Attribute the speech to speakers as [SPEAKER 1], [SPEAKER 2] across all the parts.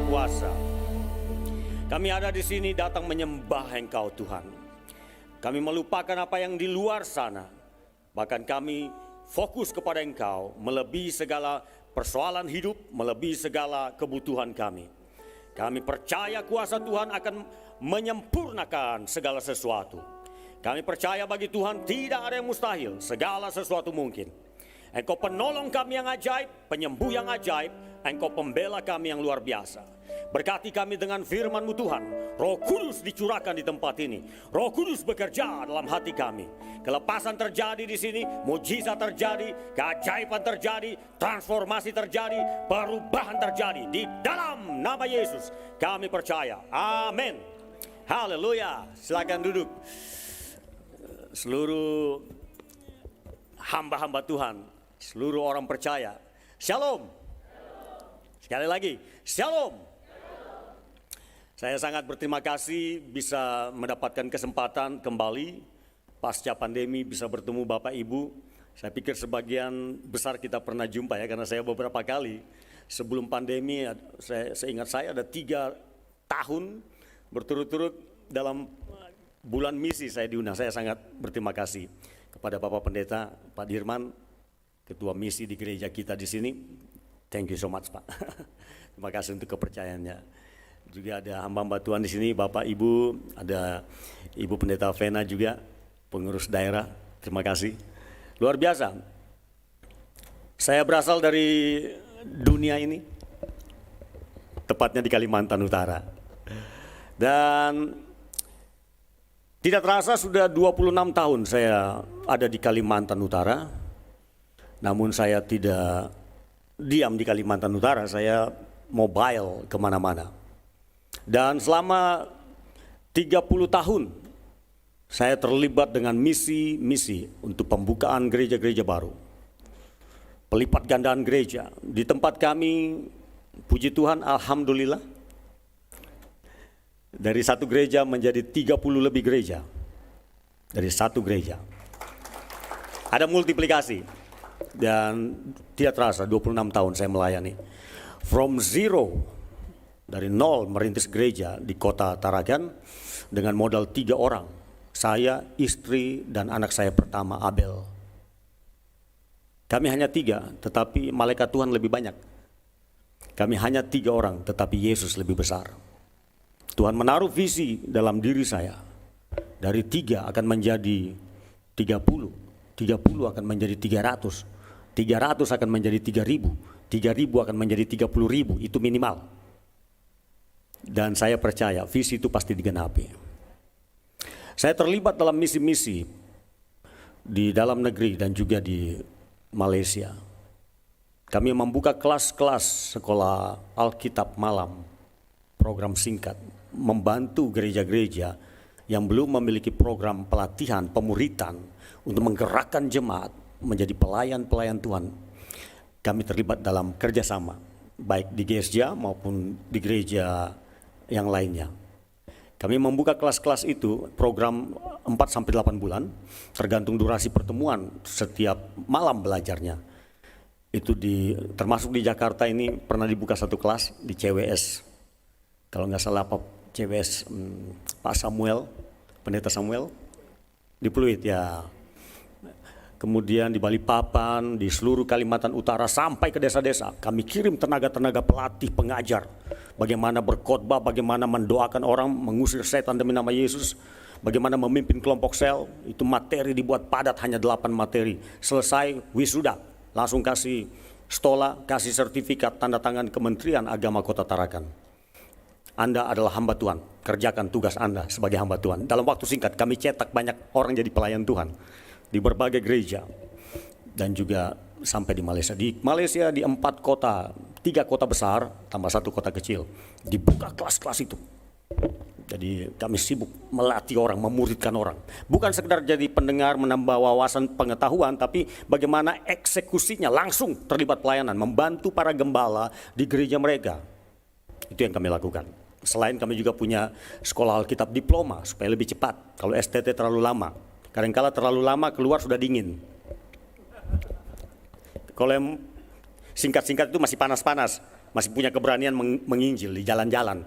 [SPEAKER 1] Kuasa. Kami ada di sini datang menyembah Engkau Tuhan. Kami melupakan apa yang di luar sana. Bahkan kami fokus kepada Engkau melebihi segala persoalan hidup, melebihi segala kebutuhan kami. Kami percaya kuasa Tuhan akan menyempurnakan segala sesuatu. Kami percaya bagi Tuhan tidak ada yang mustahil, segala sesuatu mungkin. Engkau penolong kami yang ajaib, penyembuh yang ajaib, Engkau pembela kami yang luar biasa. Berkati kami dengan firman-Mu Tuhan. Roh Kudus dicurahkan di tempat ini. Roh Kudus bekerja dalam hati kami. Kelepasan terjadi di sini, mujizat terjadi, keajaiban terjadi, transformasi terjadi, perubahan terjadi. Di dalam nama Yesus kami percaya. Amin. Haleluya. Silakan duduk. Seluruh hamba-hamba Tuhan, seluruh orang percaya, Shalom. Sekali lagi, Shalom. Saya sangat berterima kasih bisa mendapatkan kesempatan kembali pasca pandemi bisa bertemu Bapak Ibu. Saya pikir sebagian besar kita pernah jumpa ya, karena saya beberapa kali sebelum pandemi, seingat saya ada 3 tahun berturut-turut dalam bulan misi saya diundang. Saya sangat berterima kasih kepada Bapak Pendeta, Pak Dirman, Ketua Misi di gereja kita di sini. Thank you so much, Pak. Terima kasih untuk kepercayaannya. Juga ada hamba-hamba Tuhan di sini, Bapak Ibu, ada Ibu Pendeta Vena juga, pengurus daerah. Terima kasih. Luar biasa. Saya berasal dari dunia ini, tepatnya di Kalimantan Utara. Dan tidak terasa sudah 26 tahun saya ada di Kalimantan Utara. Namun saya tidak diam di Kalimantan Utara, saya mobile kemana-mana. Dan selama 30 tahun saya terlibat dengan misi-misi untuk pembukaan gereja-gereja baru. Pelipat gandaan gereja. Di tempat kami, puji Tuhan, alhamdulillah, dari satu gereja menjadi 30 lebih gereja. Dari satu gereja. Ada multiplikasi. Dan tidak terasa 26 tahun saya melayani. From zero, dari nol merintis gereja di kota Taragan dengan modal 3 orang. Saya, istri, dan anak saya pertama Abel. Kami hanya 3, tetapi malaikat Tuhan lebih banyak. Kami hanya 3 orang, tetapi Yesus lebih besar. Tuhan menaruh visi dalam diri saya. Dari 3 akan menjadi 30, 30 akan menjadi 300. 300 akan menjadi 3.000, 3.000 akan menjadi 30.000, itu minimal. Dan saya percaya visi itu pasti digenapi. Saya terlibat dalam misi-misi di dalam negeri dan juga di Malaysia. Kami membuka kelas-kelas sekolah Alkitab malam, program singkat, membantu gereja-gereja yang belum memiliki program pelatihan, pemuritan untuk menggerakkan jemaat menjadi pelayan-pelayan Tuhan. Kami terlibat dalam kerjasama, baik di GSJ maupun di gereja yang lainnya. Kami membuka kelas-kelas itu, program 4-8 bulan, tergantung durasi pertemuan setiap malam belajarnya. Itu termasuk di Jakarta ini pernah dibuka satu kelas di CWS. Kalau nggak salah CWS Pak Samuel, Pendeta Samuel, di Pluit ya. Kemudian di Balikpapan, di seluruh Kalimantan Utara sampai ke desa-desa. Kami kirim tenaga-tenaga pelatih, pengajar. Bagaimana berkhotbah, bagaimana mendoakan orang, mengusir setan demi nama Yesus. Bagaimana memimpin kelompok sel, itu materi dibuat padat, hanya 8 materi. Selesai, wisuda, langsung kasih stola, kasih sertifikat, tanda tangan Kementerian Agama Kota Tarakan. Anda adalah hamba Tuhan, kerjakan tugas Anda sebagai hamba Tuhan. Dalam waktu singkat kami cetak banyak orang jadi pelayan Tuhan di berbagai gereja dan juga sampai di Malaysia. Di Malaysia di 4 kota, 3 kota besar tambah 1 kota kecil, dibuka kelas-kelas itu. Jadi kami sibuk melatih orang, memuridkan orang. Bukan sekedar jadi pendengar, menambah wawasan pengetahuan, tapi bagaimana eksekusinya langsung terlibat pelayanan, membantu para gembala di gereja mereka. Itu yang kami lakukan. Selain kami juga punya sekolah Alkitab diploma supaya lebih cepat. Kalau STT terlalu lama, kadang-kala terlalu lama keluar sudah dingin. Kalau yang singkat-singkat itu masih panas-panas, masih punya keberanian menginjil di jalan-jalan.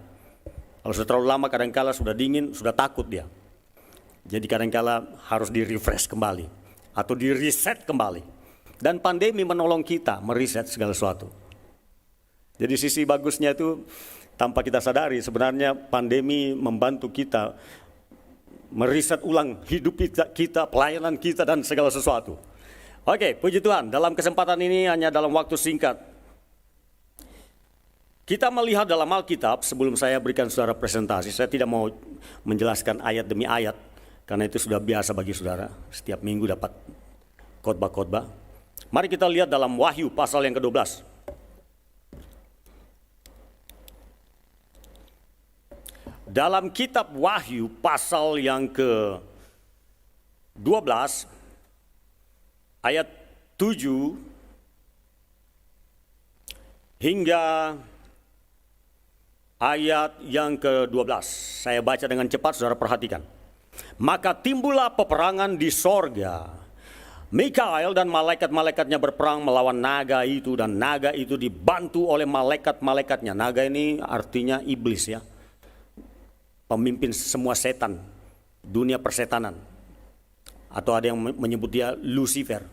[SPEAKER 1] Kalau sudah terlalu lama kadangkala sudah dingin, sudah takut dia. Jadi kadangkala harus di-refresh kembali atau di-reset kembali. Dan pandemi menolong kita mereset segala sesuatu. Jadi sisi bagusnya itu tanpa kita sadari sebenarnya pandemi membantu kita mereset ulang hidup kita, pelayanan kita dan segala sesuatu. Oke, puji Tuhan. Dalam kesempatan ini hanya dalam waktu singkat kita melihat dalam Alkitab. Sebelum saya berikan saudara presentasi, saya tidak mau menjelaskan ayat demi ayat karena itu sudah biasa bagi saudara. Setiap minggu dapat khotbah-khotbah. Mari kita lihat dalam Wahyu pasal yang ke-12. Dalam kitab Wahyu pasal yang ke-12 ayat 7 hingga ayat yang ke-12. Saya baca dengan cepat, saudara perhatikan. Maka timbullah peperangan di sorga. Mikael dan malaikat-malaikatnya berperang melawan naga itu, dan naga itu dibantu oleh malaikat-malaikatnya. Naga ini artinya iblis ya. Pemimpin semua setan, dunia persetanan. Atau ada yang menyebut dia Lucifer.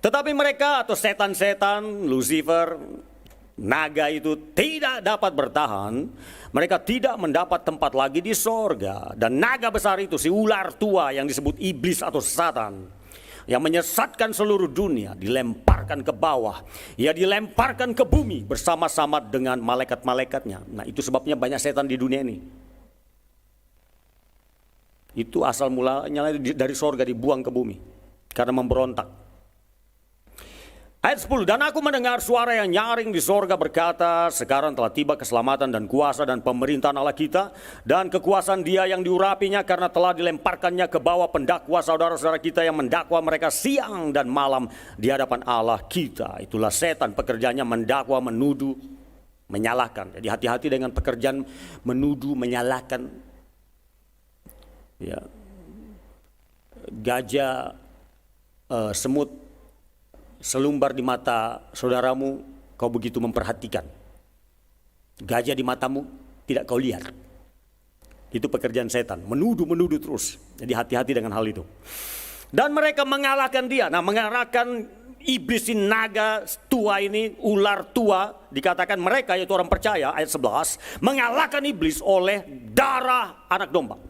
[SPEAKER 1] Tetapi mereka atau setan-setan, Lucifer, naga itu tidak dapat bertahan. Mereka tidak mendapat tempat lagi di sorga. Dan naga besar itu, si ular tua yang disebut iblis atau Satan, yang menyesatkan seluruh dunia, dilemparkan ke bawah. Ia dilemparkan ke bumi bersama-sama dengan malaikat-malaikatnya. Nah, itu sebabnya banyak setan di dunia ini. Itu asal mulanya dari sorga dibuang ke bumi karena memberontak. Ayat 10, dan aku mendengar suara yang nyaring di sorga berkata, sekarang telah tiba keselamatan dan kuasa dan pemerintahan Allah kita, dan kekuasaan dia yang diurapinya, karena telah dilemparkannya ke bawah pendakwa saudara-saudara kita yang mendakwa mereka siang dan malam di hadapan Allah kita. Itulah setan, pekerjaannya mendakwa, menuduh, menyalahkan. Jadi hati-hati dengan pekerjaan menuduh, menyalahkan. Ya. Gajah, semut, selumbar di mata saudaramu, kau begitu memperhatikan. Gajah di matamu tidak kau lihat. Itu pekerjaan setan, menuduh terus. Jadi hati-hati dengan hal itu. Dan mereka mengalahkan dia. Nah, mengalahkan iblis si naga tua ini, ular tua, dikatakan mereka yaitu orang percaya, ayat 11, mengalahkan iblis oleh darah anak domba.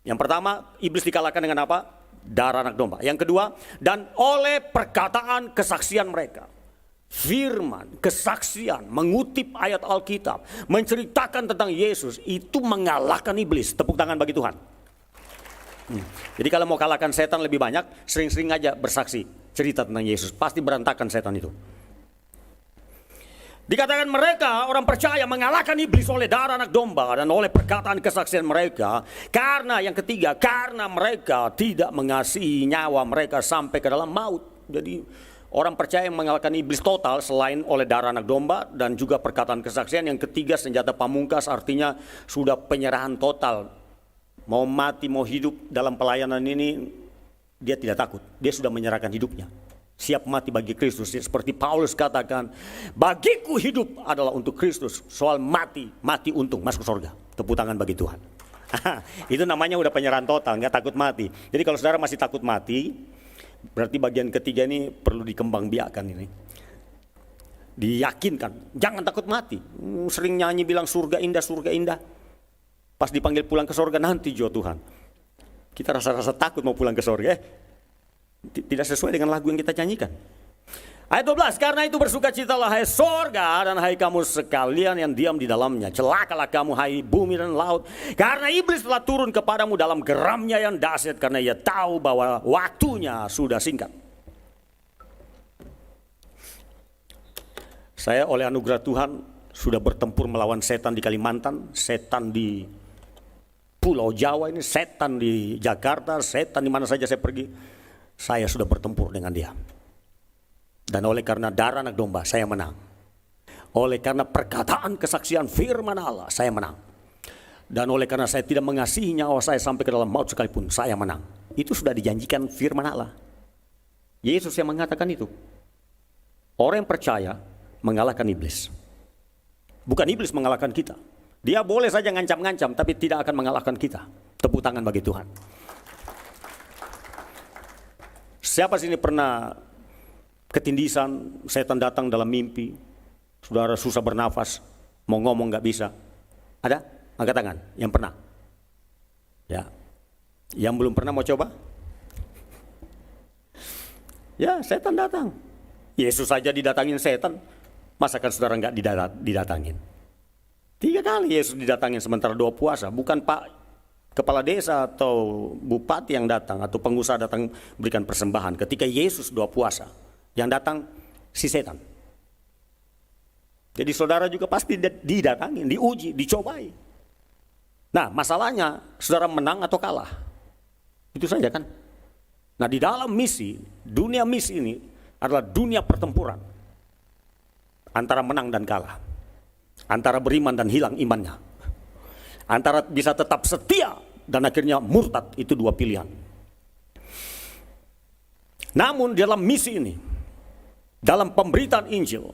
[SPEAKER 1] Yang pertama, iblis dikalahkan dengan apa? Darah anak domba. Yang kedua, dan oleh perkataan kesaksian mereka. Firman, kesaksian, mengutip ayat Alkitab, menceritakan tentang Yesus, itu mengalahkan iblis. Tepuk tangan bagi Tuhan. Jadi kalau mau kalahkan setan lebih banyak, sering-sering aja bersaksi, cerita tentang Yesus. Pasti berantakan setan itu. Dikatakan mereka orang percaya mengalahkan iblis oleh darah anak domba dan oleh perkataan kesaksian mereka. Karena yang ketiga, karena mereka tidak mengasihi nyawa mereka sampai ke dalam maut. Jadi orang percaya yang mengalahkan iblis total selain oleh darah anak domba dan juga perkataan kesaksian. Yang ketiga, senjata pamungkas, artinya sudah penyerahan total. Mau mati mau hidup dalam pelayanan ini, dia tidak takut. Dia sudah menyerahkan hidupnya. Siap mati bagi Kristus. Seperti Paulus katakan, bagiku hidup adalah untuk Kristus. Soal mati untung, masuk surga. Tepuk tangan bagi Tuhan. Itu namanya udah penyerahan total, nggak takut mati. Jadi kalau saudara masih takut mati, berarti bagian ketiga ini perlu dikembangbiakkan ini. Diyakinkan, jangan takut mati. Sering nyanyi bilang surga indah. Pas dipanggil pulang ke surga, nanti jua Tuhan. Kita rasa-rasa takut mau pulang ke surga. Tidak sesuai dengan lagu yang kita nyanyikan. Ayat 12, karena itu bersukacitalah hai sorga dan hai kamu sekalian yang diam di dalamnya. Celakalah kamu hai bumi dan laut, karena iblis telah turun kepadamu dalam geramnya yang dahsyat, karena ia tahu bahwa waktunya sudah singkat. Saya oleh anugerah Tuhan sudah bertempur melawan setan di Kalimantan, setan di Pulau Jawa ini, setan di Jakarta, setan di mana saja saya pergi. Saya sudah bertempur dengan dia. Dan oleh karena darah anak domba, saya menang. Oleh karena perkataan kesaksian firman Allah, saya menang. Dan oleh karena saya tidak mengasihi nyawa saya sampai ke dalam maut sekalipun, saya menang. Itu sudah dijanjikan firman Allah. Yesus yang mengatakan itu. Orang yang percaya mengalahkan iblis. Bukan iblis mengalahkan kita. Dia boleh saja ngancam-ngancam, tapi tidak akan mengalahkan kita. Tepuk tangan bagi Tuhan. Siapa sini pernah ketindisan, setan datang dalam mimpi, saudara susah bernafas, mau ngomong gak bisa? Ada? Angkat tangan, yang pernah. Ya, yang belum pernah mau coba? Ya, setan datang. Yesus saja didatangin setan, masakan saudara nggak didatangin? 3 kali Yesus didatangin sementara doa puasa. Bukan Pak Kepala Desa atau Bupati yang datang, atau pengusaha datang berikan persembahan. Ketika Yesus doa puasa, yang datang si setan. Jadi saudara juga pasti didatangin, diuji, dicobai. Nah, masalahnya saudara menang atau kalah. Itu saja kan. Nah, di dalam misi, dunia misi ini adalah dunia pertempuran antara menang dan kalah, antara beriman dan hilang imannya, antara bisa tetap setia dan akhirnya murtad. Itu 2 pilihan. Namun dalam misi ini, dalam pemberitaan Injil,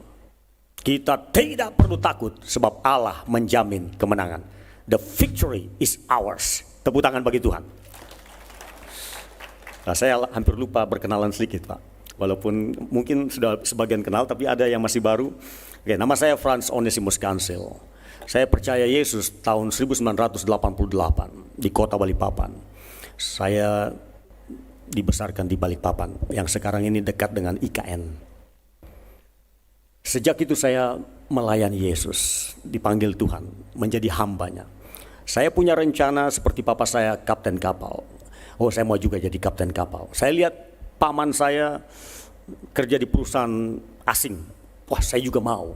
[SPEAKER 1] kita tidak perlu takut sebab Allah menjamin kemenangan. The victory is ours. Tepuk tangan bagi Tuhan. Nah, saya hampir lupa berkenalan sedikit, Pak. Walaupun mungkin sudah sebagian kenal, tapi ada yang masih baru. Oke, nama saya Franz Onesimus Kansel. Saya percaya Yesus tahun 1988 di kota Balikpapan. Saya dibesarkan di Balikpapan, yang sekarang ini dekat dengan IKN. Sejak itu saya melayani Yesus, dipanggil Tuhan, menjadi hambanya. Saya punya rencana seperti papa saya, kapten kapal. Oh, saya mau juga jadi kapten kapal. Saya lihat paman saya kerja di perusahaan asing. Wah, saya juga mau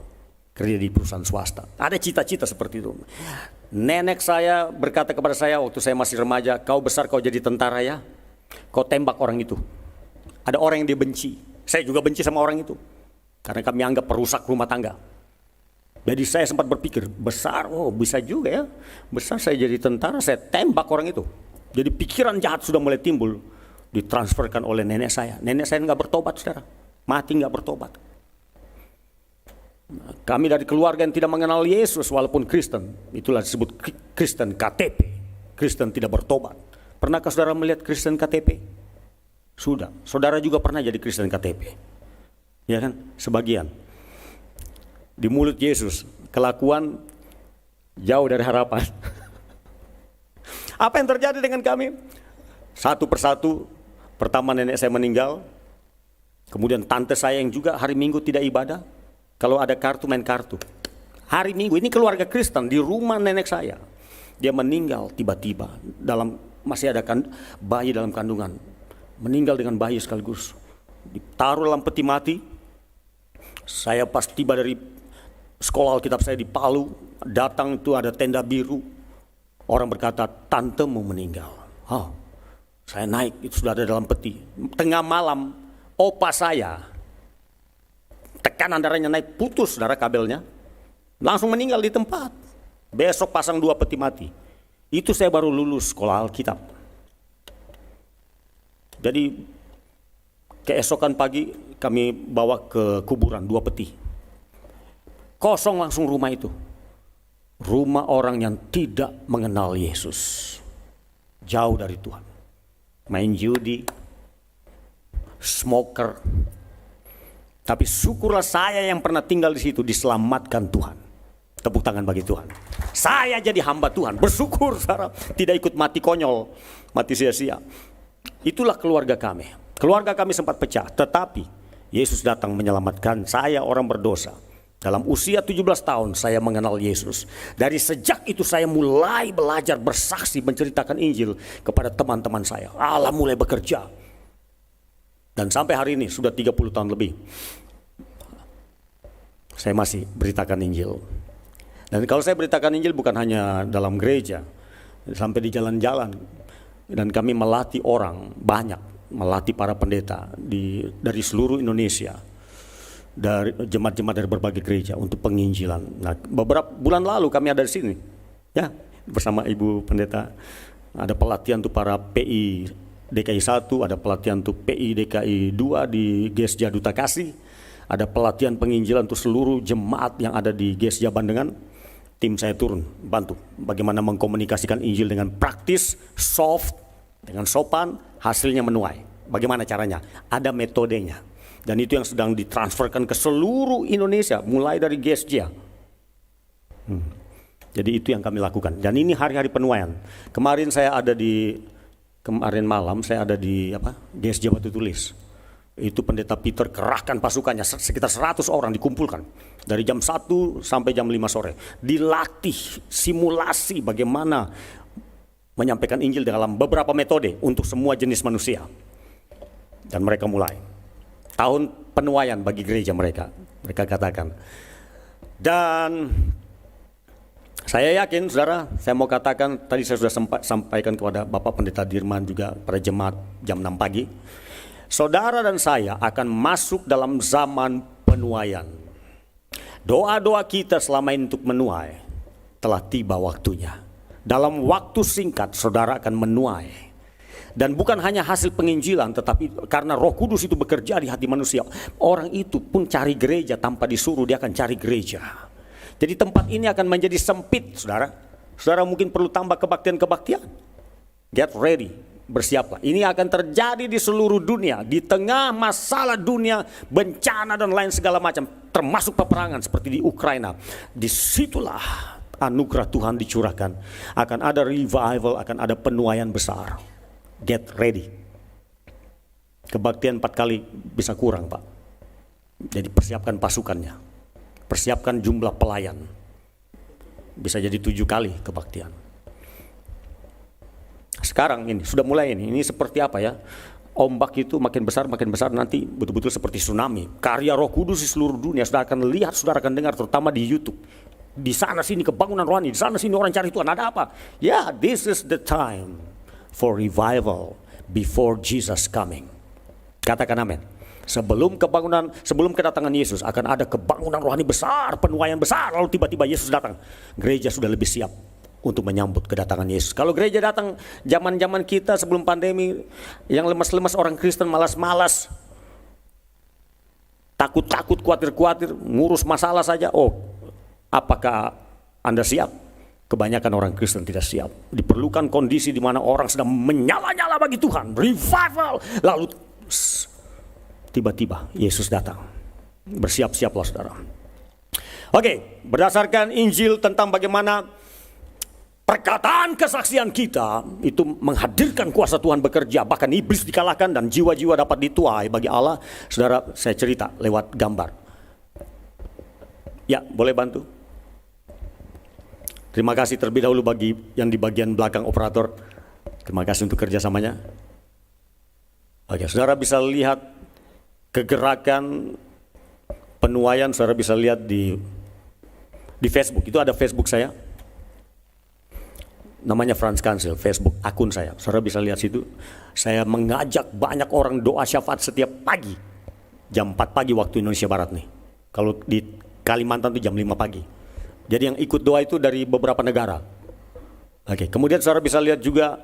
[SPEAKER 1] kerja di perusahaan swasta. Ada cita-cita seperti itu. Nenek saya berkata kepada saya waktu saya masih remaja, kau besar kau jadi tentara ya, kau tembak orang itu. Ada orang yang dia benci. Saya juga benci sama orang itu, karena kami anggap perusak rumah tangga. Jadi saya sempat berpikir, besar, oh bisa juga ya. Besar saya jadi tentara, saya tembak orang itu. Jadi pikiran jahat sudah mulai timbul, ditransferkan oleh nenek saya. Nenek saya nggak bertobat, saudara, mati nggak bertobat. Kami dari keluarga yang tidak mengenal Yesus walaupun Kristen, itulah disebut Kristen KTP, Kristen tidak bertobat. Pernahkah saudara melihat Kristen KTP? Sudah, saudara juga pernah jadi Kristen KTP, ya kan? Sebagian. Di mulut Yesus, kelakuan jauh dari harapan. Apa yang terjadi dengan kami? Satu persatu, pertama nenek saya meninggal, kemudian tante saya yang juga hari Minggu tidak ibadah. Kalau ada kartu, main kartu. Hari Minggu, ini keluarga Kristen, di rumah nenek saya. Dia meninggal tiba-tiba, masih ada bayi dalam kandungan. Meninggal dengan bayi sekaligus. Ditaruh dalam peti mati. Saya pas tiba dari sekolah Alkitab saya di Palu, datang itu ada tenda biru. Orang berkata, tantemu meninggal. Oh, saya naik, itu sudah ada dalam peti. Tengah malam, opa saya, tekanan darahnya naik, putus darah kabelnya, langsung meninggal di tempat. Besok pasang 2 peti mati. Itu saya baru lulus sekolah Alkitab. Jadi keesokan pagi kami bawa ke kuburan 2 peti. Kosong langsung rumah itu. Rumah orang yang tidak mengenal Yesus, jauh dari Tuhan, main judi, smoker. Tapi syukurlah saya yang pernah tinggal di situ diselamatkan Tuhan. Tepuk tangan bagi Tuhan. Saya jadi hamba Tuhan, bersyukur saudara, tidak ikut mati konyol, mati sia-sia. Itulah keluarga kami. Keluarga kami sempat pecah, tetapi Yesus datang menyelamatkan saya, orang berdosa. Dalam usia 17 tahun saya mengenal Yesus. Dari sejak itu saya mulai belajar bersaksi, menceritakan Injil kepada teman-teman saya. Allah mulai bekerja. Dan sampai hari ini sudah 30 tahun lebih, saya masih beritakan Injil. Dan kalau saya beritakan Injil bukan hanya dalam gereja, sampai di jalan-jalan. Dan kami melatih orang banyak, melatih para pendeta dari seluruh Indonesia, dari jemaat-jemaat dari berbagai gereja untuk penginjilan. Nah, beberapa bulan lalu kami ada di sini, ya, bersama Ibu Pendeta. Ada pelatihan untuk para PI DKI 1, ada pelatihan untuk PI DKI 2 di Gesja Duta Kasih, ada pelatihan penginjilan untuk seluruh jemaat yang ada di GSJ Bandengan. Tim saya turun bantu bagaimana mengkomunikasikan Injil dengan praktis, soft, dengan sopan, hasilnya menuai. Bagaimana caranya? Ada metodenya. Dan itu yang sedang ditransferkan ke seluruh Indonesia mulai dari GSJ. Jadi itu yang kami lakukan. Dan ini hari-hari penuaian. Kemarin malam saya ada di GSJ Batu Tulis. Itu pendeta Peter kerahkan pasukannya sekitar 100 orang dikumpulkan dari jam 1 sampai jam 5 sore. Dilatih simulasi bagaimana menyampaikan Injil dalam beberapa metode untuk semua jenis manusia. Dan mereka mulai. Tahun penuaian bagi gereja mereka. Mereka katakan. Dan saya yakin saudara, saya mau katakan tadi saya sudah sampaikan kepada Bapak Pendeta Dirman juga pada jemaat jam 6 pagi. Saudara dan saya akan masuk dalam zaman penuaian. Doa-doa kita selama ini untuk menuai telah tiba waktunya. Dalam waktu singkat saudara akan menuai. Dan bukan hanya hasil penginjilan, tetapi karena Roh Kudus itu bekerja di hati manusia, orang itu pun cari gereja tanpa disuruh, dia akan cari gereja. Jadi tempat ini akan menjadi sempit, saudara. Saudara mungkin perlu tambah kebaktian-kebaktian. Get ready, bersiaplah. Ini akan terjadi di seluruh dunia, di tengah masalah dunia, bencana dan lain segala macam, termasuk peperangan seperti di Ukraina. Disitulah anugerah Tuhan dicurahkan. Akan ada revival, akan ada penuaian besar. Get ready. Kebaktian 4 kali bisa kurang, Pak. Jadi persiapkan pasukannya. Persiapkan jumlah pelayan. Bisa jadi 7 kali kebaktian. Sekarang ini, sudah mulai ini seperti apa ya? Ombak itu makin besar nanti betul-betul seperti tsunami. Karya Roh Kudus di seluruh dunia, saudara akan lihat, saudara akan dengar terutama di YouTube. Di sana sini kebangunan rohani, di sana sini orang cari Tuhan, ada apa? Ya, this is the time for revival before Jesus coming. Katakan amin. Sebelum kedatangan Yesus akan ada kebangunan rohani besar, penuaian besar, lalu tiba-tiba Yesus datang. Gereja sudah lebih siap untuk menyambut kedatangan Yesus. Kalau gereja datang zaman-zaman kita sebelum pandemi, yang lemas-lemas orang Kristen malas-malas, takut-takut, khawatir-khawatir, ngurus masalah saja. Oh, apakah Anda siap? Kebanyakan orang Kristen tidak siap. Diperlukan kondisi di mana orang sedang menyala-nyala bagi Tuhan, revival, lalu tiba-tiba Yesus datang. Bersiap-siaplah saudara. Oke, berdasarkan Injil tentang bagaimana perkataan kesaksian kita itu menghadirkan kuasa Tuhan bekerja, bahkan iblis dikalahkan dan jiwa-jiwa dapat dituai bagi Allah. Saudara, saya cerita lewat gambar. Ya, boleh bantu? Terima kasih terlebih dahulu bagi yang di bagian belakang operator. Terima kasih untuk kerjasamanya. Oke, saudara bisa lihat kegerakan penuaian, saudara bisa lihat di Facebook. Itu ada Facebook saya. Namanya Franz Kansel, Facebook akun saya. Saudara bisa lihat situ. Saya mengajak banyak orang doa syafaat setiap pagi. Jam 4 pagi waktu Indonesia Barat nih. Kalau di Kalimantan itu jam 5 pagi. Jadi yang ikut doa itu dari beberapa negara. Oke, kemudian saudara bisa lihat juga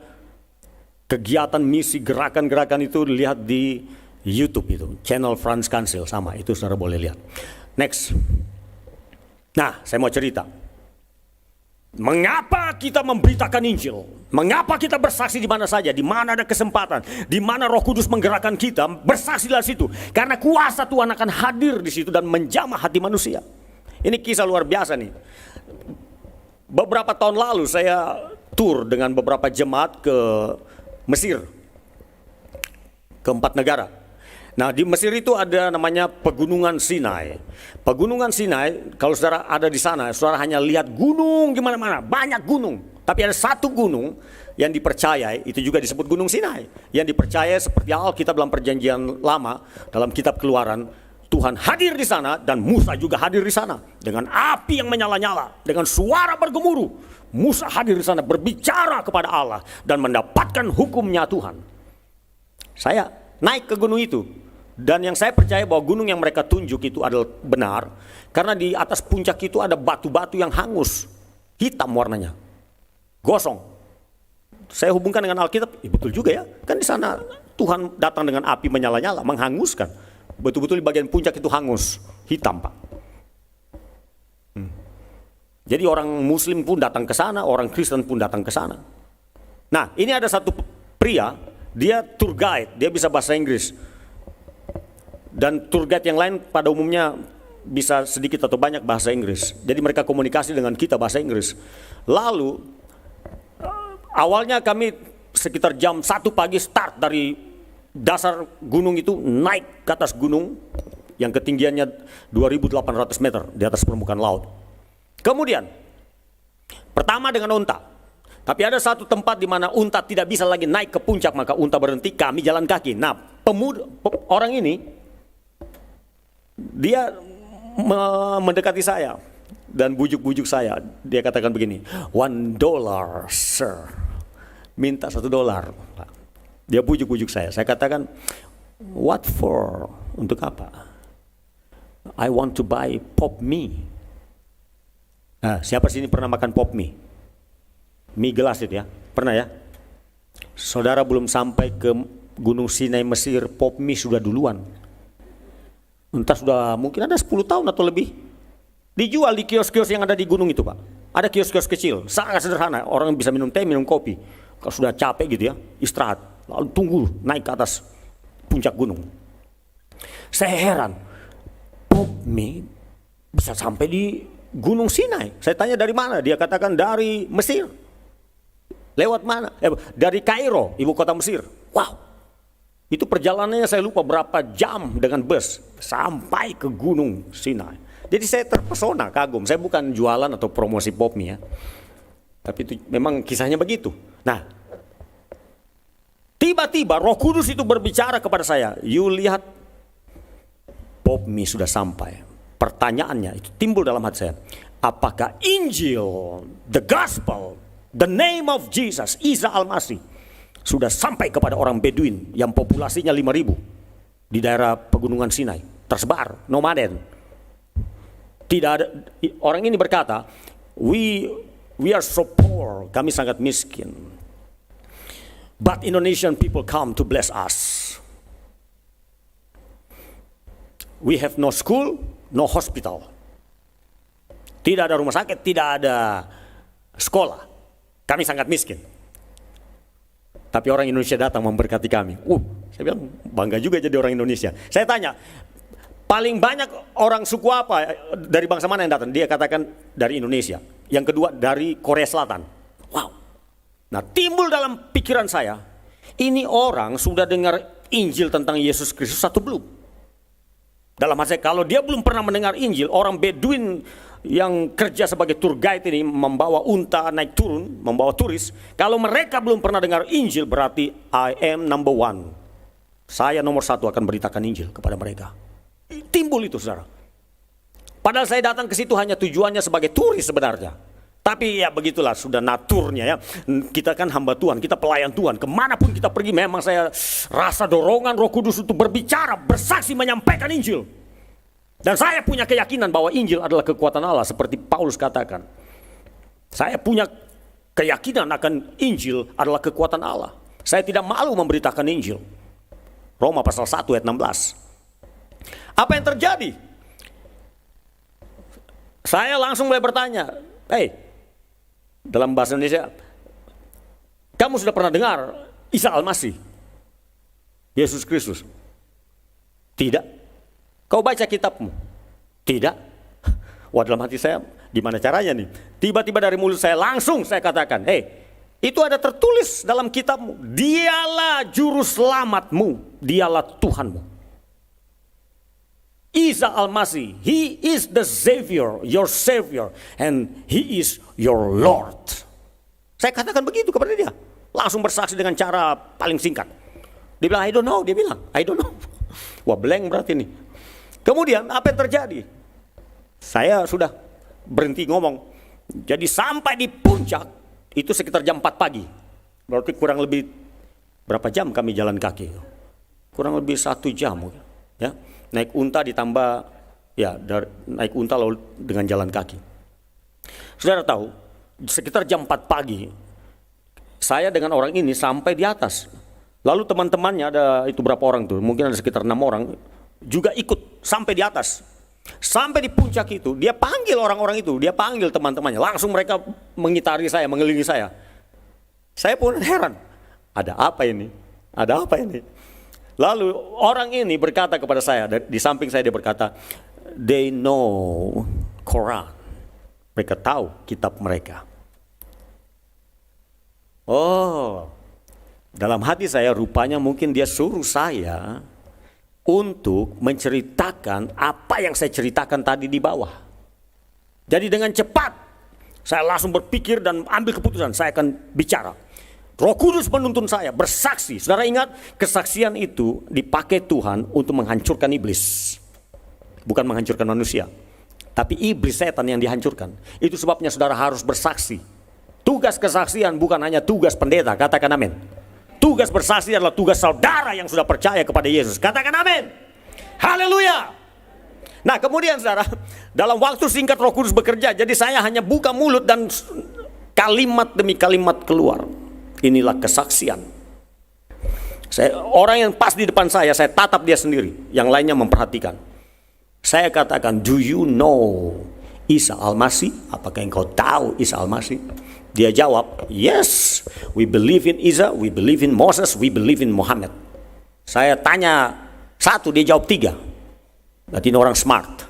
[SPEAKER 1] kegiatan misi gerakan-gerakan itu lihat di YouTube itu, channel Franz Kansel sama, itu saudara boleh lihat. Next. Nah, saya mau cerita. Mengapa kita memberitakan Injil? Mengapa kita bersaksi di mana saja, di mana ada kesempatan, di mana Roh Kudus menggerakkan kita, bersaksi dari situ. Karena kuasa Tuhan akan hadir di situ dan menjamah hati manusia. Ini kisah luar biasa nih. Beberapa tahun lalu saya tur dengan beberapa jemaat ke Mesir, ke 4 negara. Nah, di Mesir itu ada namanya Pegunungan Sinai. Pegunungan Sinai, kalau saudara ada di sana, saudara hanya lihat gunung di mana-mana, banyak gunung. Tapi ada satu gunung yang dipercayai, itu juga disebut Gunung Sinai. Yang dipercayai seperti Alkitab dalam Perjanjian Lama, dalam Kitab Keluaran, Tuhan hadir di sana dan Musa juga hadir di sana dengan api yang menyala-nyala, dengan suara bergemuruh. Musa hadir di sana berbicara kepada Allah dan mendapatkan hukumnya Tuhan. Saya naik ke gunung itu dan yang saya percaya bahwa gunung yang mereka tunjuk itu adalah benar karena di atas puncak itu ada batu-batu yang hangus, hitam warnanya, gosong. Saya hubungkan dengan Alkitab, betul juga ya, kan di sana Tuhan datang dengan api menyala-nyala, menghanguskan. Betul-betul di bagian puncak itu hangus, hitam Pak. Jadi orang Muslim pun datang ke sana, orang Kristen pun datang ke sana. Nah, ini ada satu pria, dia tour guide, dia bisa bahasa Inggris. Dan tour guide yang lain pada umumnya bisa sedikit atau banyak bahasa Inggris. Jadi mereka komunikasi dengan kita bahasa Inggris. Lalu, awalnya kami sekitar jam 1 pagi start dari dasar gunung itu, naik ke atas gunung yang ketinggiannya 2.800 meter di atas permukaan laut. Kemudian, pertama dengan unta. Tapi ada satu tempat di mana unta tidak bisa lagi naik ke puncak, maka unta berhenti, kami jalan kaki. Nah, orang ini, dia mendekati saya dan bujuk-bujuk saya. Dia katakan begini, $1 sir, minta $1. Dia bujuk-bujuk saya. Saya katakan, what for? Untuk apa? I want to buy pop mie. Nah, siapa sini pernah makan pop mie? Mie gelas itu ya, pernah ya? Saudara belum sampai ke Gunung Sinai Mesir, pop mie sudah duluan. Entah sudah mungkin ada 10 tahun atau lebih. Dijual di kios-kios yang ada di gunung itu Pak. Ada kios-kios kecil, sangat sederhana. Orang bisa minum teh, minum kopi. Kalau sudah capek gitu ya, istirahat. Lalu tunggu naik ke atas puncak gunung. Saya heran, pop mie bisa sampai di Gunung Sinai. Saya tanya dari mana? Dia katakan dari Mesir. Lewat mana? Dari Kairo, ibu kota Mesir. Wow. Itu perjalanannya saya lupa berapa jam dengan bus sampai ke Gunung Sinai. Jadi saya terpesona, kagum. Saya bukan jualan atau promosi pop mie ya. Tapi itu memang kisahnya begitu. Nah, tiba-tiba Roh Kudus itu berbicara kepada saya. You lihat, pop mie sudah sampai. Pertanyaannya itu timbul dalam hati saya. Apakah Injil, the gospel, the name of Jesus, Isa Al-Masih, sudah sampai kepada orang Beduin yang populasinya 5.000 di daerah pegunungan Sinai, tersebar, nomaden. Tidak ada, orang ini berkata, we are so poor, kami sangat miskin. But Indonesian people come to bless us. We have no school, no hospital. Tidak ada rumah sakit, tidak ada sekolah. Kami sangat miskin. Tapi orang Indonesia datang memberkati kami. Saya bilang bangga juga jadi orang Indonesia. Saya tanya, paling banyak orang suku apa dari bangsa mana yang datang? Dia katakan dari Indonesia. Yang kedua dari Korea Selatan. Wow. Nah, timbul dalam pikiran saya, ini orang sudah dengar Injil tentang Yesus Kristus atau belum? Dalam hati saya, kalau dia belum pernah mendengar Injil, orang Beduin yang kerja sebagai tour guide ini membawa unta naik turun, membawa turis. Kalau mereka belum pernah dengar Injil, berarti I am number one. Saya nomor 1 akan beritakan Injil kepada mereka. Timbul itu saudara. Padahal saya datang ke situ hanya tujuannya sebagai turis sebenarnya. Tapi ya begitulah sudah naturnya ya. Kita kan hamba Tuhan, kita pelayan Tuhan. Kemanapun kita pergi memang saya rasa dorongan Roh Kudus untuk berbicara, bersaksi, menyampaikan Injil. Dan saya punya keyakinan bahwa Injil adalah kekuatan Allah seperti Paulus katakan. Saya punya keyakinan akan Injil adalah kekuatan Allah. Saya tidak malu memberitakan Injil. Roma pasal 1 ayat 16. Apa yang terjadi? Saya langsung mulai bertanya, dalam bahasa Indonesia, kamu sudah pernah dengar Isa Al-Masih, Yesus Kristus? Tidak. Kau baca kitabmu? Tidak. Wah, dalam hati saya, gimana caranya nih? Tiba-tiba dari mulut saya langsung saya katakan, itu ada tertulis dalam kitabmu. Dialah juru selamatmu, dialah Tuhanmu. Isa Al-Masih, He is the Savior, your Savior, and He is your Lord. Saya katakan begitu kepada dia. Langsung bersaksi dengan cara paling singkat. Dia bilang, I don't know. Dia bilang, I don't know. Wah, blank berarti nih. Kemudian apa yang terjadi? Saya sudah berhenti ngomong. Jadi sampai di puncak, itu sekitar jam 4 pagi. Berarti kurang lebih berapa jam kami jalan kaki? Kurang lebih 1 jam. Ya. Naik unta ditambah, naik unta lalu dengan jalan kaki. Saudara tahu, sekitar jam 4 pagi, saya dengan orang ini sampai di atas. Lalu teman-temannya ada itu berapa orang tuh, mungkin ada sekitar 6 orang, juga ikut sampai di atas. Sampai di puncak itu, dia panggil orang-orang itu, dia panggil teman-temannya. Langsung mereka mengitari saya, mengelilingi saya. Saya pun heran, ada apa ini? Ada apa ini? Lalu orang ini berkata kepada saya, di samping saya dia berkata, they know Quran. Mereka tahu kitab mereka. Oh, dalam hati saya rupanya mungkin dia suruh saya untuk menceritakan apa yang saya ceritakan tadi di bawah. Jadi dengan cepat saya langsung berpikir dan ambil keputusan, saya akan bicara. Roh Kudus menuntun saya bersaksi. Saudara ingat, kesaksian itu dipakai Tuhan untuk menghancurkan iblis, bukan menghancurkan manusia. Tapi iblis, setan yang dihancurkan. Itu sebabnya saudara harus bersaksi. Tugas kesaksian bukan hanya tugas pendeta, katakan amin. Tugas bersaksi adalah tugas saudara yang sudah percaya kepada Yesus. Katakan amin. Haleluya. Nah kemudian saudara, dalam waktu singkat Roh Kudus bekerja. Jadi saya hanya buka mulut dan kalimat demi kalimat keluar. Inilah kesaksian. Orang yang pas di depan saya tatap dia sendiri. Yang lainnya memperhatikan. Saya katakan, do you know Isa Al-Masih? Apakah engkau tahu Isa Al-Masih? Dia jawab, yes, we believe in Isa, we believe in Moses, we believe in Muhammad. Saya tanya satu, dia jawab tiga. Berarti ini orang smart.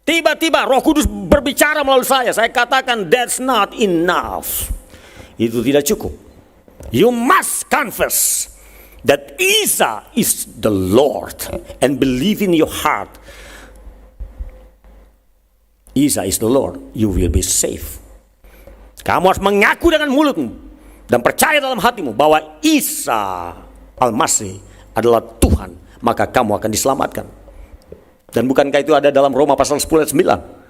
[SPEAKER 1] Tiba-tiba Roh Kudus berbicara melalui saya. Saya katakan, that's not enough. Itu tidak cukup. You must confess that Isa is the Lord and believe in your heart. Isa is the Lord, you will be safe. Kamu harus mengaku dengan mulutmu dan percaya dalam hatimu bahwa Isa Al-Masih adalah Tuhan, maka kamu akan diselamatkan. Dan bukankah itu ada dalam Roma pasal 10 ayat 9?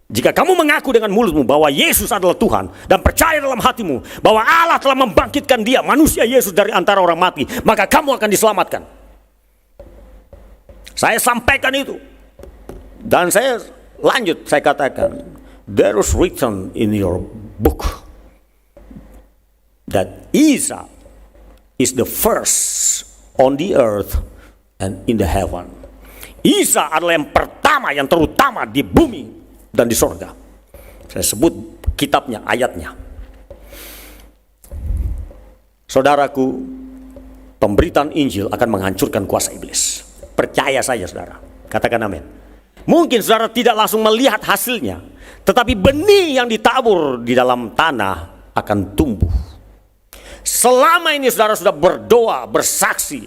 [SPEAKER 1] Jika kamu mengaku dengan mulutmu bahwa Yesus adalah Tuhan dan percaya dalam hatimu bahwa Allah telah membangkitkan dia, manusia Yesus, dari antara orang mati, maka kamu akan diselamatkan. Saya sampaikan itu. Dan saya lanjut, saya katakan, there is written in your book that Isa is the first on the earth and in the heaven. Isa adalah yang pertama, yang terutama di bumi dan di sorga. Saya sebut kitabnya, ayatnya. Saudaraku, pemberitaan Injil akan menghancurkan kuasa iblis. Percaya saja saudara, katakan amin. Mungkin saudara tidak langsung melihat hasilnya, tetapi benih yang ditabur di dalam tanah akan tumbuh. Selama ini saudara sudah berdoa, bersaksi,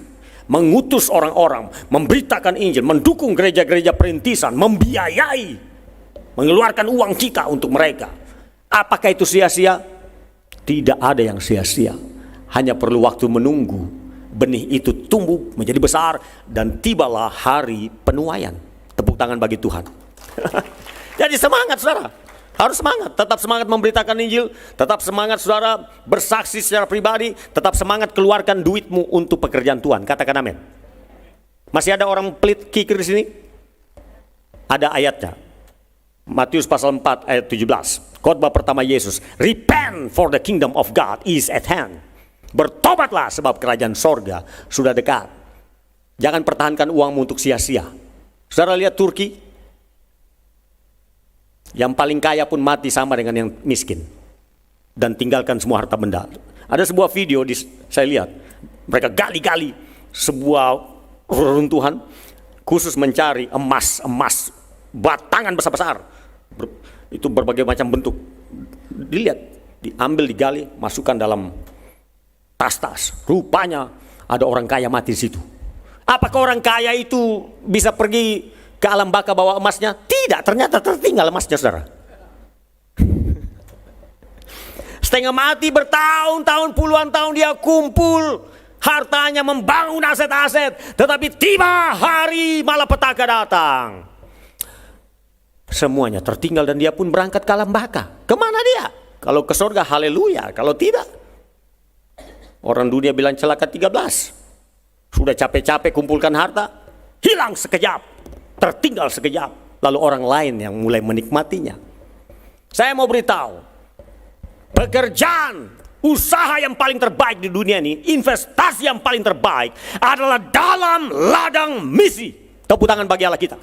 [SPEAKER 1] mengutus orang-orang, memberitakan Injil, mendukung gereja-gereja perintisan, membiayai, mengeluarkan uang kita untuk mereka. Apakah itu sia-sia? Tidak ada yang sia-sia. Hanya perlu waktu menunggu benih itu tumbuh menjadi besar dan tibalah hari penuaian. Tepuk tangan bagi Tuhan. Jadi semangat saudara, harus semangat, tetap semangat memberitakan Injil, tetap semangat saudara bersaksi secara pribadi, tetap semangat keluarkan duitmu untuk pekerjaan Tuhan. Katakan amin. Masih ada orang pelit kikir di sini? Ada ayatnya. Matius pasal 4 ayat 17. Khotbah pertama Yesus. Repent for the kingdom of God is at hand. Bertobatlah sebab kerajaan sorga sudah dekat. Jangan pertahankan uangmu untuk sia-sia. Saudara lihat Turki, yang paling kaya pun mati sama dengan yang miskin dan tinggalkan semua harta benda. Ada sebuah video saya lihat, mereka gali-gali sebuah reruntuhan khusus mencari emas batangan besar-besar. Itu berbagai macam bentuk. Dilihat, diambil, digali, masukkan dalam tas-tas. Rupanya ada orang kaya mati di situ. Apakah orang kaya itu bisa pergi ke alam baka bawa emasnya? Tidak, ternyata tertinggal emasnya saudara. Setengah mati bertahun-tahun, puluhan tahun dia kumpul hartanya, membangun aset-aset. Tetapi tiba hari malapetaka datang. Semuanya tertinggal dan dia pun berangkat ke alam baka. Kemana dia? Kalau ke surga haleluya, kalau tidak, orang dunia bilang celaka 13. Sudah capek-capek kumpulkan harta, hilang sekejap, tertinggal sekejap. Lalu orang lain yang mulai menikmatinya. Saya mau beritahu, pekerjaan usaha yang paling terbaik di dunia ini, investasi yang paling terbaik adalah dalam ladang misi. Tepuk tangan bagi Allah kita.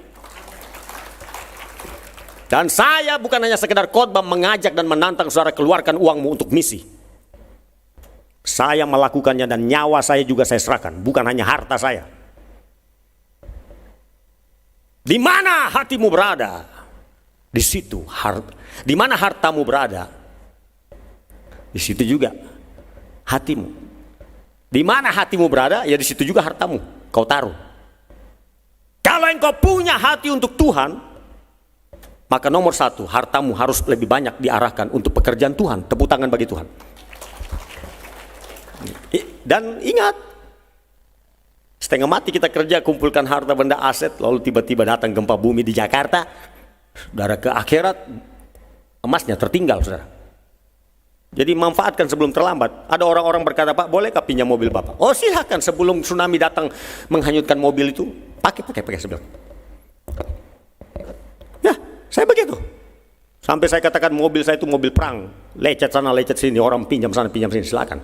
[SPEAKER 1] Dan saya bukan hanya sekedar khotbah mengajak dan menantang saudara keluarkan uangmu untuk misi. Saya melakukannya dan nyawa saya juga saya serahkan, bukan hanya harta saya. Di mana hatimu berada, di situ di mana hartamu berada, di situ juga hatimu. Di mana hatimu berada, ya di situ juga hartamu kau taruh. Kalau engkau punya hati untuk Tuhan, maka nomor satu, hartamu harus lebih banyak diarahkan untuk pekerjaan Tuhan. Tepuk tangan bagi Tuhan. Dan ingat, setengah mati kita kerja, kumpulkan harta benda aset, lalu tiba-tiba datang gempa bumi di Jakarta. Saudara, ke akhirat emasnya tertinggal, saudara. Jadi manfaatkan sebelum terlambat. Ada orang-orang berkata, Pak, bolehkah pinjam mobil Bapak? Oh, silakan, sebelum tsunami datang menghanyutkan mobil itu, pakai sebelum. Ya, saya begitu. Sampai saya katakan mobil saya itu mobil perang, lecet sana lecet sini, orang pinjam sana pinjam sini, silakan.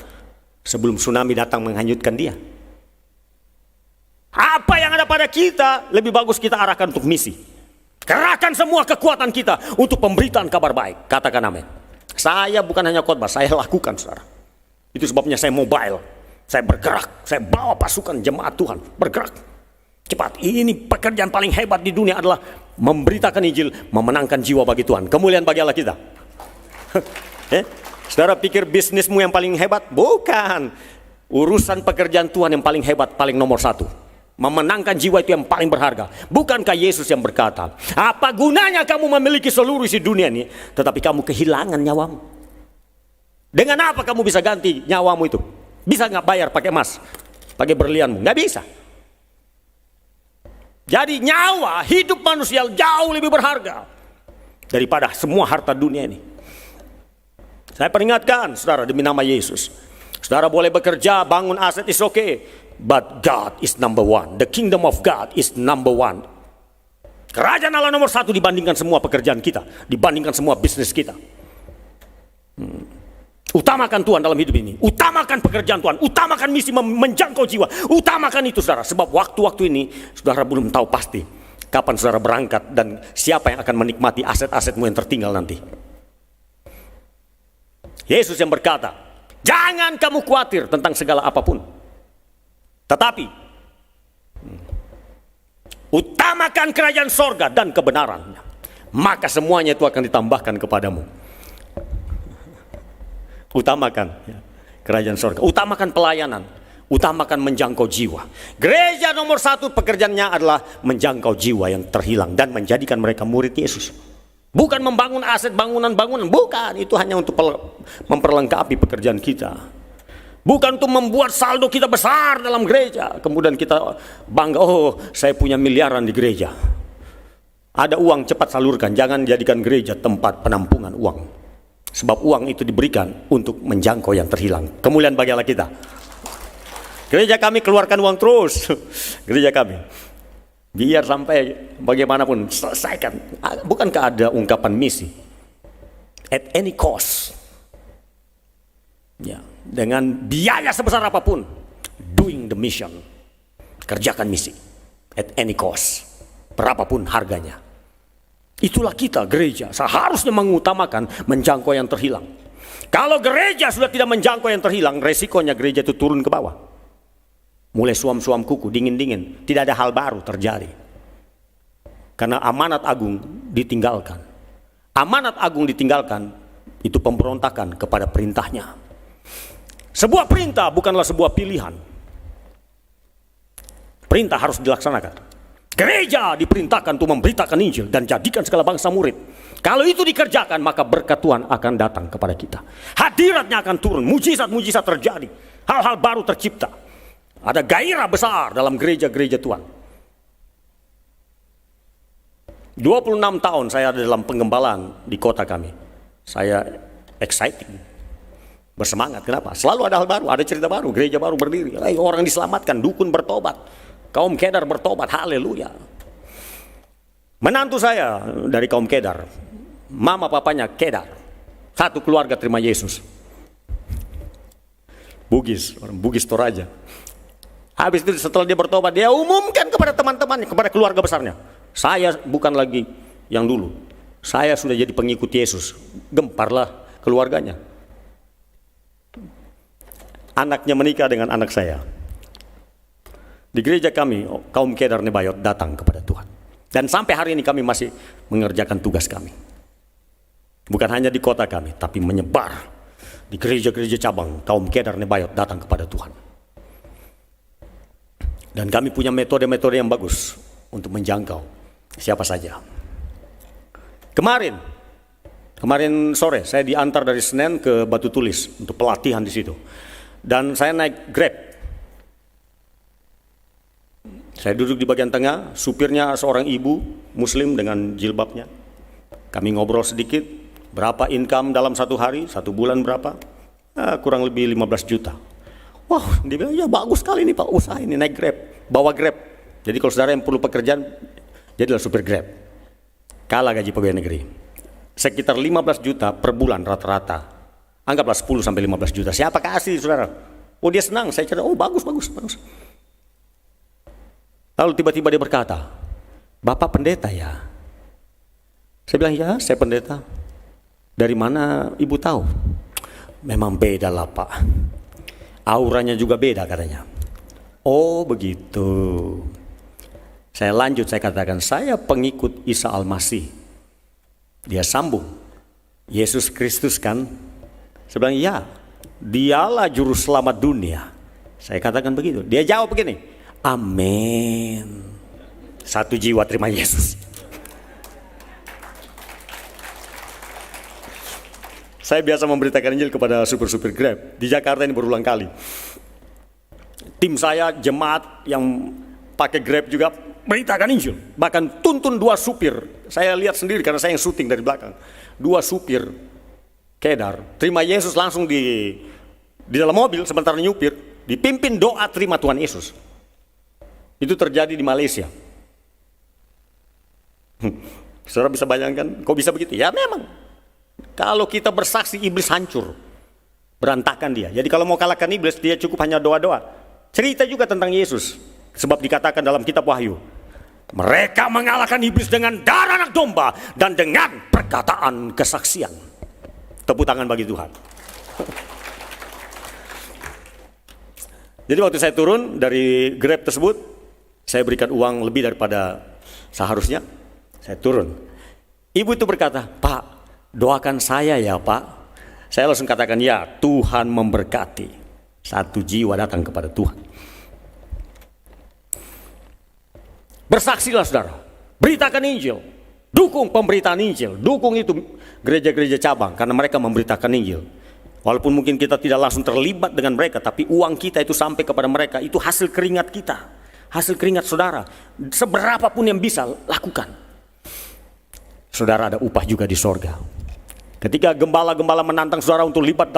[SPEAKER 1] Sebelum tsunami datang menghanyutkan dia. Apa yang ada pada kita lebih bagus kita arahkan untuk misi. Kerahkan semua kekuatan kita untuk pemberitaan kabar baik. Katakan amin. Saya bukan hanya khotbah, saya lakukan, saudara. Itu sebabnya saya mobile, saya bergerak, saya bawa pasukan jemaat Tuhan bergerak cepat. Ini pekerjaan paling hebat di dunia adalah memberitakan Injil, memenangkan jiwa bagi Tuhan. Kemuliaan bagi Allah kita. Saudara pikir bisnismu yang paling hebat? Bukan. Urusan pekerjaan Tuhan yang paling hebat, paling nomor satu. Memenangkan jiwa itu yang paling berharga. Bukankah Yesus yang berkata, apa gunanya kamu memiliki seluruh isi dunia ini, tetapi kamu kehilangan nyawamu? Dengan apa kamu bisa ganti nyawamu itu? Bisa nggak bayar pakai emas, pakai berlianmu? Nggak bisa. Jadi nyawa, hidup manusia jauh lebih berharga daripada semua harta dunia ini. Saya peringatkan, saudara, demi nama Yesus. Saudara boleh bekerja, bangun aset, is okay. But God is number one. The kingdom of God is number one. Kerajaan Allah nomor satu dibandingkan semua pekerjaan kita, dibandingkan semua bisnis kita. Utamakan Tuhan dalam hidup ini. Utamakan pekerjaan Tuhan. Utamakan misi menjangkau jiwa. Utamakan itu, saudara. Sebab waktu-waktu ini, saudara belum tahu pasti kapan saudara berangkat dan siapa yang akan menikmati aset-asetmu yang tertinggal nanti. Yesus yang berkata, jangan kamu khawatir tentang segala apapun. Tetapi utamakan kerajaan sorga dan kebenarannya, maka semuanya itu akan ditambahkan kepadamu. Utamakan kerajaan sorga, utamakan pelayanan, utamakan menjangkau jiwa. Gereja nomor satu pekerjaannya adalah menjangkau jiwa yang terhilang dan menjadikan mereka murid Yesus. Bukan membangun aset bangunan-bangunan, bukan. Itu hanya untuk memperlengkapi pekerjaan kita. Bukan untuk membuat saldo kita besar dalam gereja, kemudian kita bangga, oh saya punya miliaran di gereja. Ada uang cepat salurkan, jangan jadikan gereja tempat penampungan uang. Sebab uang itu diberikan untuk menjangkau yang terhilang. Kemuliaan bagi Allah kita. Gereja kami keluarkan uang terus. Gereja kami. Biar sampai bagaimanapun selesaikan. Bukankah ada ungkapan misi? At any cost. Ya, dengan biaya sebesar apapun. Doing the mission. Kerjakan misi. At any cost. Berapapun harganya. Itulah kita gereja. Seharusnya mengutamakan menjangkau yang terhilang. Kalau gereja sudah tidak menjangkau yang terhilang, resikonya gereja itu turun ke bawah. Mulai suam-suam kuku, dingin-dingin. Tidak ada hal baru terjadi. Karena amanat agung ditinggalkan. Amanat agung ditinggalkan, itu pemberontakan kepada perintahnya. Sebuah perintah bukanlah sebuah pilihan. Perintah harus dilaksanakan. Gereja diperintahkan untuk memberitakan Injil dan jadikan segala bangsa murid. Kalau itu dikerjakan, maka berkat Tuhan akan datang kepada kita. Hadiratnya akan turun, mujizat-mujizat terjadi. Hal-hal baru tercipta. Ada gairah besar dalam gereja-gereja Tuhan. 26 tahun saya ada dalam penggembalaan di kota kami. Saya exciting, bersemangat. Kenapa? Selalu ada hal baru, ada cerita baru, gereja baru berdiri. Orang diselamatkan, dukun bertobat, kaum Kedar bertobat, haleluya. Menantu saya dari kaum Kedar, mama papanya Kedar, satu keluarga terima Yesus. Bugis, orang Bugis Toraja. Habis itu setelah dia bertobat, dia umumkan kepada teman-temannya, kepada keluarga besarnya. Saya bukan lagi yang dulu. Saya sudah jadi pengikut Yesus. Gemparlah keluarganya. Anaknya menikah dengan anak saya. Di gereja kami, kaum Kedar Nebayot datang kepada Tuhan. Dan sampai hari ini kami masih mengerjakan tugas kami. Bukan hanya di kota kami, tapi menyebar di gereja-gereja cabang, kaum Kedar Nebayot datang kepada Tuhan. Dan kami punya metode-metode yang bagus untuk menjangkau siapa saja. Kemarin sore saya diantar dari Senen ke Batu Tulis untuk pelatihan di situ. Dan saya naik Grab. Saya duduk di bagian tengah, supirnya seorang ibu Muslim dengan jilbabnya. Kami ngobrol sedikit, berapa income dalam satu hari, satu bulan berapa? Kurang lebih 15 juta. Wah, dia bilang, ya bagus sekali nih Pak, usaha ini naik Grab, bawa Grab. Jadi kalau saudara yang perlu pekerjaan, jadilah supir Grab. Kalah gaji pegawai negeri. Sekitar 15 juta per bulan rata-rata. Anggaplah 10 sampai 15 juta. Siapa kasih saudara? Oh dia senang, saya cerita, oh bagus. Lalu tiba-tiba dia berkata, Bapak pendeta ya? Saya bilang, ya saya pendeta. Dari mana ibu tahu? Memang beda lah Pak. Auranya juga beda katanya. Oh begitu. Saya lanjut, saya katakan, saya pengikut Isa Al-Masih. Dia sambung, Yesus Kristus kan? Saya bilang, ya, dialah juru selamat dunia. Saya katakan begitu. Dia jawab begini, amin. Satu jiwa terima Yesus. Saya biasa memberitakan Injil kepada supir-supir Grab. Di Jakarta ini berulang kali. Tim saya, jemaat yang pakai Grab juga beritakan Injil. Bahkan tuntun 2 supir. Saya lihat sendiri karena saya yang syuting dari belakang. 2 supir Kedar terima Yesus langsung di dalam mobil sementara nyupir. Dipimpin doa terima Tuhan Yesus. Itu terjadi di Malaysia. Saudara bisa bayangkan, kok bisa begitu? Ya memang. Kalau kita bersaksi, iblis hancur, berantakan dia. Jadi kalau mau kalahkan iblis, dia cukup hanya doa-doa. Cerita juga tentang Yesus, sebab dikatakan dalam kitab Wahyu, mereka mengalahkan iblis dengan darah anak domba dan dengan perkataan kesaksian. Tepuk tangan bagi Tuhan. Jadi waktu saya turun dari Grab tersebut, saya berikan uang lebih daripada seharusnya. Saya turun. Ibu itu berkata, Pak, doakan saya ya Pak. Saya langsung katakan, ya Tuhan memberkati. 1 jiwa datang kepada Tuhan. Bersaksilah saudara, beritakan Injil, dukung pemberitaan Injil, dukung itu gereja-gereja cabang karena mereka memberitakan Injil. Walaupun mungkin kita tidak langsung terlibat dengan mereka, tapi uang kita itu sampai kepada mereka, itu hasil keringat kita, hasil keringat saudara. Seberapapun yang bisa, lakukan. Saudara ada upah juga di sorga. Ketika gembala-gembala menantang saudara untuk terlibat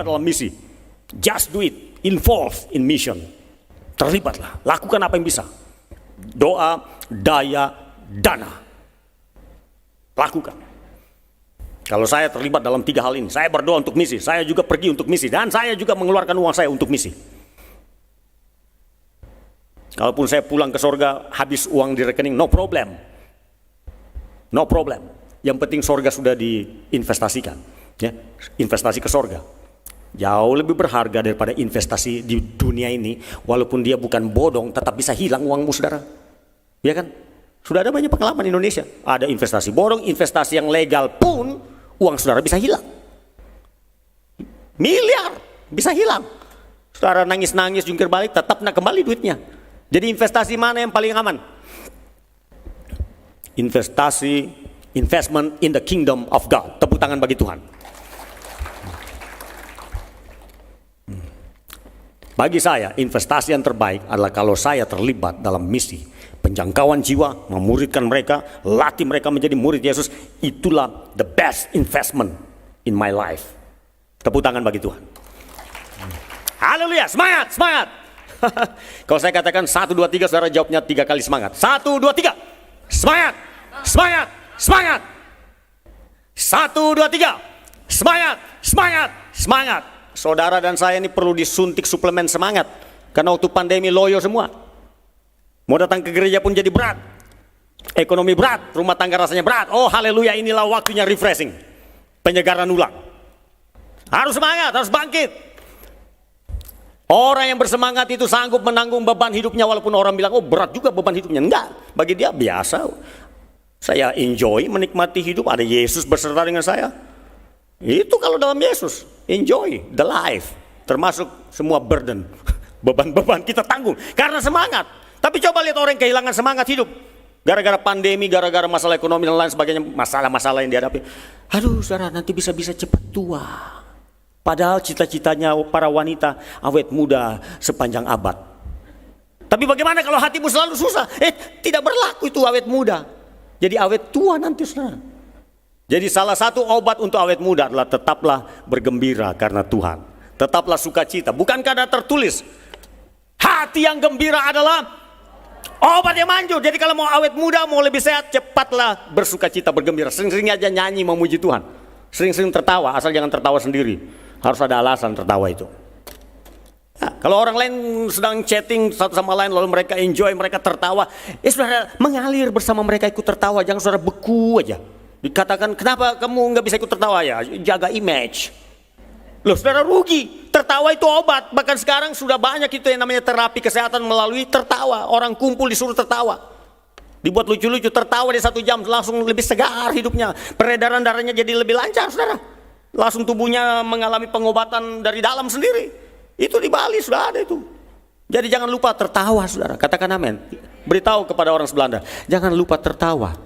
[SPEAKER 1] dalam misi, just do it, involve in mission. Terlibatlah, lakukan apa yang bisa. Doa, daya, dana. Lakukan. Kalau saya terlibat dalam 3 hal ini, saya berdoa untuk misi, saya juga pergi untuk misi, dan saya juga mengeluarkan uang saya untuk misi. Kalaupun saya pulang ke sorga, habis uang di rekening, no problem. No problem. Yang penting sorga sudah diinvestasikan, ya, investasi ke sorga. Jauh lebih berharga daripada investasi di dunia ini. Walaupun dia bukan bodong, tetap bisa hilang uangmu saudara. Ya kan? Sudah ada banyak pengalaman di Indonesia. Ada investasi bodong, investasi yang legal pun uang saudara bisa hilang. Miliar bisa hilang. Saudara nangis-nangis jungkir balik, tetap nak kembali duitnya. Jadi investasi mana yang paling aman? Investment in the kingdom of God. Tepuk tangan bagi Tuhan. Bagi saya, investasi yang terbaik adalah kalau saya terlibat dalam misi penjangkauan jiwa, memuridkan mereka, latih mereka menjadi murid Yesus. Itulah the best investment in my life. Tepuk tangan bagi Tuhan. Haleluya, semangat, semangat. Kalau saya katakan 1, 2, 3, saudara jawabnya 3 kali semangat. 1, 2, 3, semangat, semangat, semangat. 1, 2, 3, semangat, semangat, semangat, saudara dan saya ini perlu disuntik suplemen semangat. Karena waktu pandemi loyo semua. Mau datang ke gereja pun jadi berat. Ekonomi berat, rumah tangga rasanya berat. Oh haleluya, inilah waktunya refreshing. Penyegaran ulang. Harus semangat, harus bangkit. Orang yang bersemangat itu sanggup menanggung beban hidupnya walaupun orang bilang, oh berat juga beban hidupnya. Enggak, bagi dia biasa. Saya enjoy menikmati hidup, ada Yesus beserta dengan saya. Itu kalau dalam Yesus, enjoy the life. Termasuk semua burden, beban-beban kita tanggung karena semangat. Tapi coba lihat orang yang kehilangan semangat hidup. Gara-gara pandemi, gara-gara masalah ekonomi dan lain sebagainya, masalah-masalah yang dihadapi. Aduh saudara, nanti bisa-bisa cepat tua. Padahal cita-citanya para wanita awet muda sepanjang abad. Tapi bagaimana kalau hatimu selalu susah? Tidak berlaku itu awet muda. Jadi awet tua nanti saudara. Jadi salah satu obat untuk awet muda adalah tetaplah bergembira karena Tuhan. Tetaplah sukacita. Bukan karena tertulis. Hati yang gembira adalah obat yang manjur. Jadi kalau mau awet muda, mau lebih sehat, cepatlah bersukacita, bergembira. Sering-sering aja nyanyi memuji Tuhan. Sering-sering tertawa, asal jangan tertawa sendiri. Harus ada alasan tertawa itu. Nah, kalau orang lain sedang chatting satu sama lain, lalu mereka enjoy, mereka tertawa, saudara mengalir bersama mereka, ikut tertawa, jangan saudara beku aja. Dikatakan, kenapa kamu nggak bisa ikut tertawa ya? Jaga image. Loh saudara rugi, tertawa itu obat. Bahkan sekarang sudah banyak itu yang namanya terapi kesehatan melalui tertawa. Orang kumpul disuruh tertawa. Dibuat lucu-lucu, tertawa di 1 jam, langsung lebih segar hidupnya. Peredaran darahnya jadi lebih lancar saudara. Langsung tubuhnya mengalami pengobatan dari dalam sendiri. Itu di Bali sudah ada itu. Jadi jangan lupa tertawa saudara. Katakan amin. Beritahu kepada orang sebelah Anda, jangan lupa tertawa.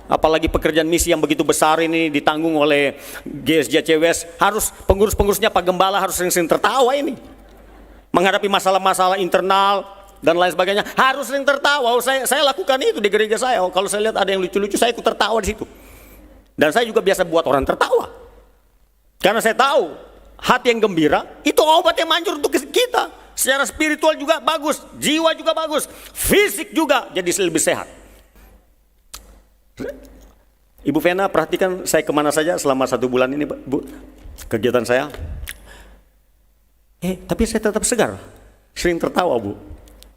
[SPEAKER 1] Apalagi pekerjaan misi yang begitu besar ini ditanggung oleh GSJCWS, harus pengurus-pengurusnya Pak Gembala harus sering-sering tertawa ini. Menghadapi masalah-masalah internal dan lain sebagainya, harus sering tertawa. Saya lakukan itu di gereja saya. Kalau saya lihat ada yang lucu-lucu, saya ikut tertawa di situ. Dan saya juga biasa buat orang tertawa. Karena saya tahu hati yang gembira itu obat yang manjur untuk kita. Secara spiritual juga bagus, jiwa juga bagus, fisik juga jadi lebih sehat. Ibu Vena perhatikan saya kemana saja selama 1 bulan ini Bu, kegiatan saya. Tapi saya tetap segar, sering tertawa Bu,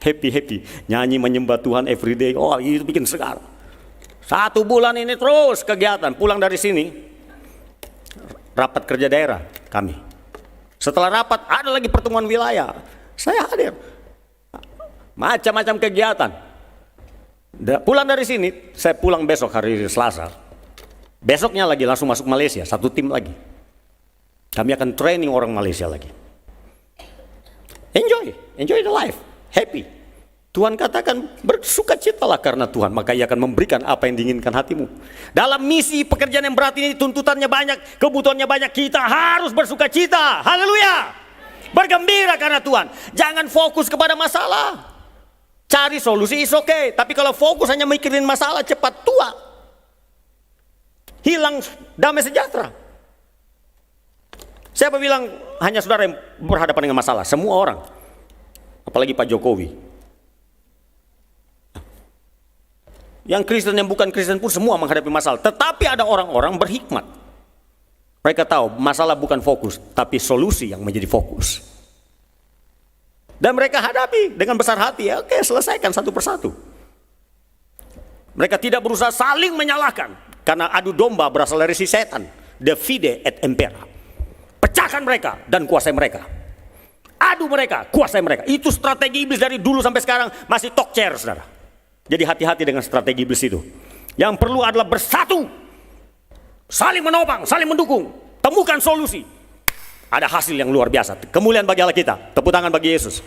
[SPEAKER 1] happy, nyanyi menyembah Tuhan everyday. Oh itu bikin segar. 1 bulan ini terus kegiatan. Pulang dari sini rapat kerja daerah kami. Setelah rapat ada lagi pertemuan wilayah, saya hadir. Macam-macam kegiatan. Pulang dari sini, saya pulang besok hari Selasa. Besoknya lagi langsung masuk Malaysia, 1 tim lagi. Kami akan training orang Malaysia lagi. Enjoy the life, happy. Tuhan katakan bersukacitalah karena Tuhan, maka Ia akan memberikan apa yang diinginkan hatimu. Dalam misi pekerjaan yang berat ini tuntutannya banyak, kebutuhannya banyak, kita harus bersukacita. Haleluya. Bergembira karena Tuhan. Jangan fokus kepada masalah. Cari solusi is okay, tapi kalau fokus hanya mikirin masalah, cepat tua. Hilang damai sejahtera. Siapa bilang hanya saudara yang berhadapan dengan masalah? Semua orang. Apalagi Pak Jokowi. Yang Kristen yang bukan Kristen pun semua menghadapi masalah. Tetapi ada orang-orang berhikmat. Mereka tahu masalah bukan fokus, tapi solusi yang menjadi fokus. Dan mereka hadapi dengan besar hati, ya oke, selesaikan satu persatu. Mereka tidak berusaha saling menyalahkan, karena adu domba berasal dari si setan. Divide et impera. Pecahkan mereka dan kuasai mereka. Adu mereka, kuasai mereka. Itu strategi iblis dari dulu sampai sekarang masih talk chair, saudara. Jadi hati-hati dengan strategi iblis itu. Yang perlu adalah bersatu, saling menopang, saling mendukung, temukan solusi. Ada hasil yang luar biasa. Kemuliaan bagi Allah kita. Tepuk tangan bagi Yesus.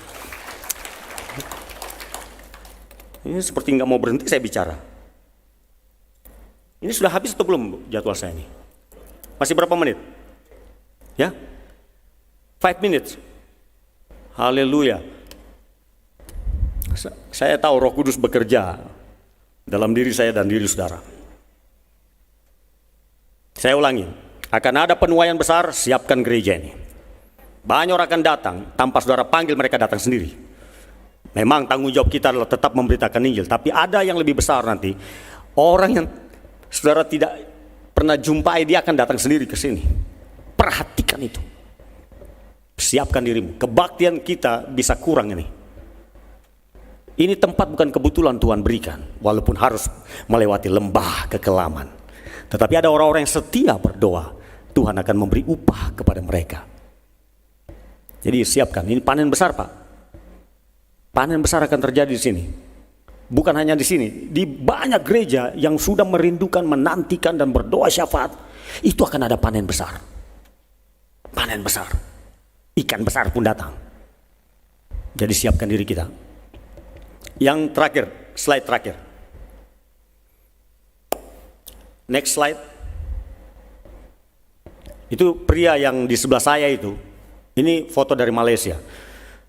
[SPEAKER 1] Ini seperti nggak mau berhenti saya bicara. Ini sudah habis atau belum jadwal saya ini? Masih berapa menit? Ya? 5 minutes. Haleluya. Saya tahu Roh Kudus bekerja dalam diri saya dan diri saudara. Saya ulangi, akan ada penuaian besar, siapkan gereja ini. Banyak orang akan datang, tanpa saudara panggil mereka datang sendiri. Memang tanggung jawab kita adalah tetap memberitakan Injil, tapi ada yang lebih besar nanti. Orang yang saudara tidak pernah jumpai, dia akan datang sendiri ke sini. Perhatikan itu. Siapkan dirimu. Kebaktian kita bisa kurang ini. Ini tempat bukan kebetulan Tuhan berikan, walaupun harus melewati lembah kekelaman. Tetapi ada orang-orang yang setia berdoa, Tuhan akan memberi upah kepada mereka. Jadi siapkan, ini panen besar Pak. Panen besar akan terjadi di sini. Bukan hanya di sini, di banyak gereja yang sudah merindukan, menantikan dan berdoa syafaat, itu akan ada panen besar. Panen besar. Ikan besar pun datang. Jadi siapkan diri kita. Yang terakhir, slide terakhir. Next slide. Itu pria yang di sebelah saya itu. Ini foto dari Malaysia.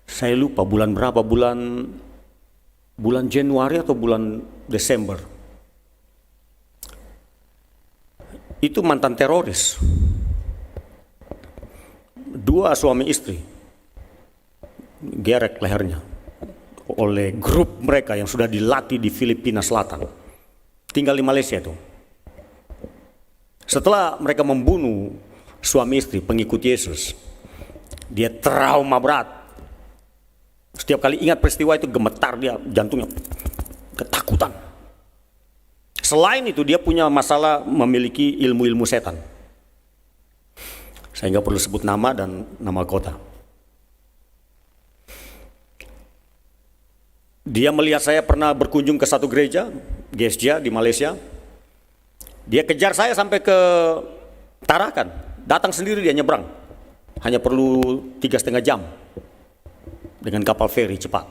[SPEAKER 1] Saya lupa bulan berapa, bulan Januari atau bulan Desember. Itu mantan teroris. 2 suami istri. Gerek lehernya oleh grup mereka yang sudah dilatih di Filipina Selatan. Tinggal di Malaysia itu. Setelah mereka membunuh suami istri pengikut Yesus, dia trauma berat. Setiap kali ingat peristiwa itu gemetar dia, jantungnya ketakutan. Selain itu dia punya masalah memiliki ilmu-ilmu setan. Saya nggak perlu sebut nama dan nama kota. Dia melihat saya pernah berkunjung ke satu gereja, Gesja di Malaysia. Dia kejar saya sampai ke Tarakan. Datang sendiri dia nyebrang. Hanya perlu 3,5 jam. Dengan kapal feri cepat.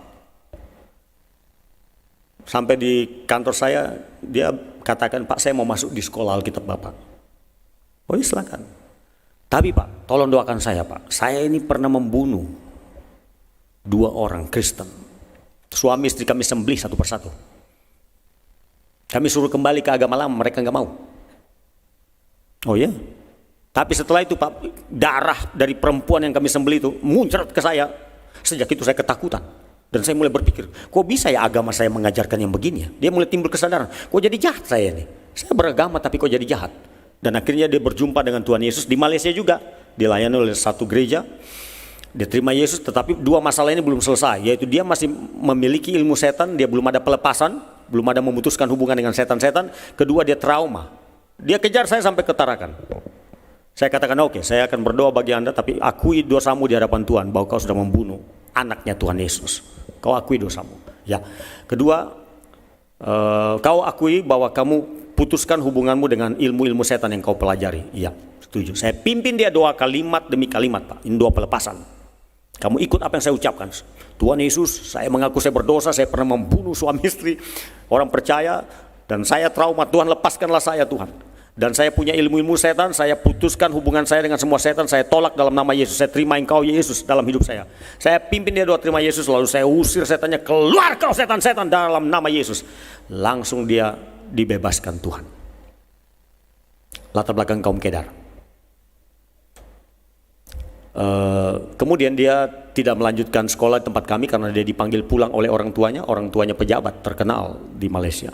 [SPEAKER 1] Sampai di kantor saya, dia katakan, Pak saya mau masuk di sekolah Alkitab Bapak. Oh ya silakan. Tapi Pak, tolong doakan saya Pak. Saya ini pernah membunuh 2 orang Kristen. Suami istri kami sembelih satu persatu. Kami suruh kembali ke agama lama, mereka nggak mau. Oh ya? Tapi setelah itu Pak, darah dari perempuan yang kami sembelih itu muncrat ke saya. Sejak itu saya ketakutan. Dan saya mulai berpikir, kok bisa ya agama saya mengajarkan yang begini ya? Dia mulai timbul kesadaran, kok jadi jahat saya nih? Saya beragama tapi kok jadi jahat? Dan akhirnya dia berjumpa dengan Tuhan Yesus di Malaysia juga. Dilayani oleh satu gereja. Dia terima Yesus, tetapi 2 masalah ini belum selesai, yaitu dia masih memiliki ilmu setan, dia belum ada pelepasan, belum ada memutuskan hubungan dengan setan-setan. Kedua, dia trauma. Dia kejar saya sampai ke Tarakan. Saya katakan, oke, saya akan berdoa bagi Anda, tapi akui dosamu di hadapan Tuhan, bahwa kau sudah membunuh anaknya Tuhan Yesus. Kau akui dosamu. Ya. Kedua, kau akui bahwa kamu putuskan hubunganmu dengan ilmu-ilmu setan yang kau pelajari. Iya, setuju. Saya pimpin dia doa kalimat demi kalimat, Pak. Ini doa pelepasan. Kamu ikut apa yang saya ucapkan. Tuhan Yesus, saya mengaku saya berdosa, saya pernah membunuh suami istri, orang percaya, dan saya trauma. Tuhan lepaskanlah saya Tuhan. Dan saya punya ilmu-ilmu setan, saya putuskan hubungan saya dengan semua setan, saya tolak dalam nama Yesus, saya terima Engkau Yesus dalam hidup saya. Saya pimpin dia doa terima Yesus, lalu saya usir setannya, keluar kau setan-setan dalam nama Yesus. Langsung dia dibebaskan Tuhan. Latar belakang kaum Kedar. Kemudian dia tidak melanjutkan sekolah di tempat kami karena dia dipanggil pulang oleh orang tuanya pejabat terkenal di Malaysia.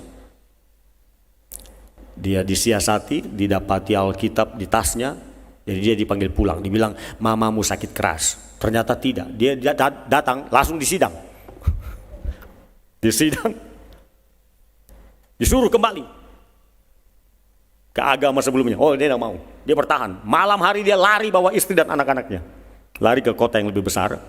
[SPEAKER 1] Dia disiasati, didapati Alkitab di tasnya, jadi dia dipanggil pulang. Dibilang, mamamu sakit keras. Ternyata tidak, dia datang langsung disidang. Disidang, disuruh kembali ke agama sebelumnya. Oh dia tidak mau, dia bertahan. Malam hari dia lari bawa istri dan anak-anaknya, lari ke kota yang lebih besar.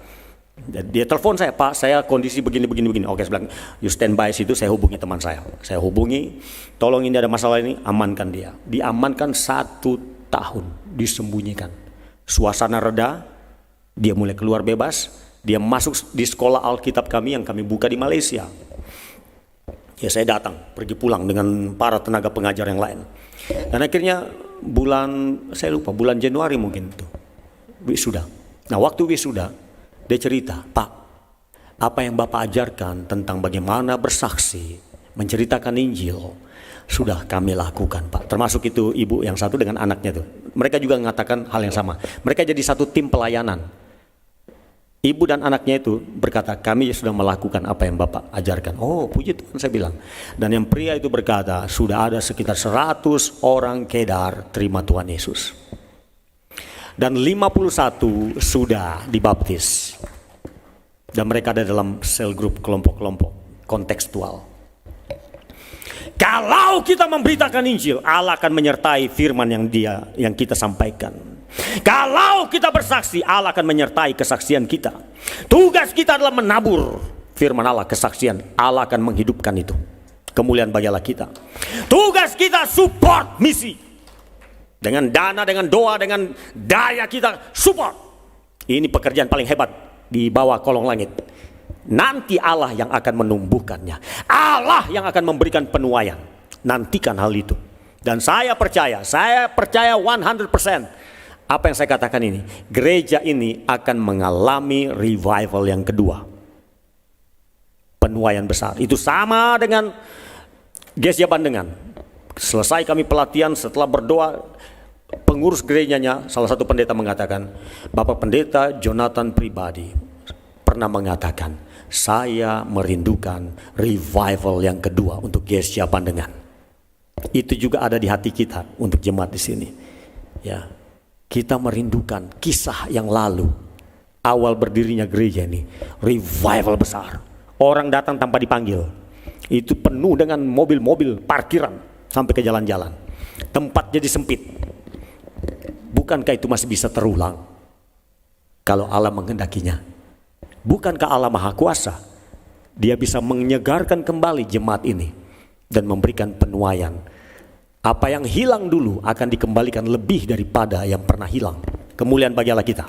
[SPEAKER 1] Dia telepon saya, Pak saya kondisi begini. Oke, saya bilang you stand by situ, saya hubungi teman saya hubungi, tolong ini ada masalah ini, amankan dia. Diamankan 1 tahun, disembunyikan. Suasana reda, dia mulai keluar bebas, dia masuk di sekolah Alkitab kami yang kami buka di Malaysia. Ya saya datang, pergi pulang dengan para tenaga pengajar yang lain. Dan akhirnya bulan Januari mungkin itu wisuda. Nah waktu wisuda dia cerita, Pak apa yang Bapak ajarkan tentang bagaimana bersaksi, menceritakan Injil sudah kami lakukan Pak. Termasuk itu ibu yang satu dengan anaknya tuh. Mereka juga mengatakan hal yang sama. Mereka jadi satu tim pelayanan. Ibu dan anaknya itu berkata, kami sudah melakukan apa yang Bapak ajarkan. Oh puji Tuhan saya bilang. Dan yang pria itu berkata, sudah ada sekitar 100 orang Kedar terima Tuhan Yesus. dan 51 sudah dibaptis. Dan mereka ada dalam sel grup, kelompok-kelompok kontekstual. Kalau kita memberitakan Injil, Allah akan menyertai firman yang kita sampaikan. Kalau kita bersaksi, Allah akan menyertai kesaksian kita. Tugas kita adalah menabur firman Allah, kesaksian. Allah akan menghidupkan itu. Kemuliaan bagi Allah kita. Tugas kita support misi. Dengan dana, dengan doa, dengan daya kita support. Ini pekerjaan paling hebat di bawah kolong langit. Nanti Allah yang akan menumbuhkannya. Allah yang akan memberikan penuaian. Nantikan hal itu. Dan saya percaya 100%. Apa yang saya katakan ini, gereja ini akan mengalami revival yang kedua. Penuaian besar. Itu sama dengan Gereja Bandengan. Selesai kami pelatihan, setelah berdoa, pengurus gerejanya, salah satu pendeta mengatakan, Bapak Pendeta Jonathan pribadi pernah mengatakan, saya merindukan revival yang kedua untuk Gereja Bandengan. Itu juga ada di hati kita untuk jemaat di sini. Ya, kita merindukan kisah yang lalu, awal berdirinya gereja ini, revival besar. Orang datang tanpa dipanggil. Itu penuh dengan mobil-mobil parkiran sampai ke jalan-jalan. Tempat jadi sempit. Bukankah itu masih bisa terulang kalau Allah menghendakinya? Bukankah Allah Maha Kuasa? Dia bisa menyegarkan kembali jemaat ini dan memberikan penuaian. Apa yang hilang dulu akan dikembalikan lebih daripada yang pernah hilang. Kemuliaan bagi Allah kita.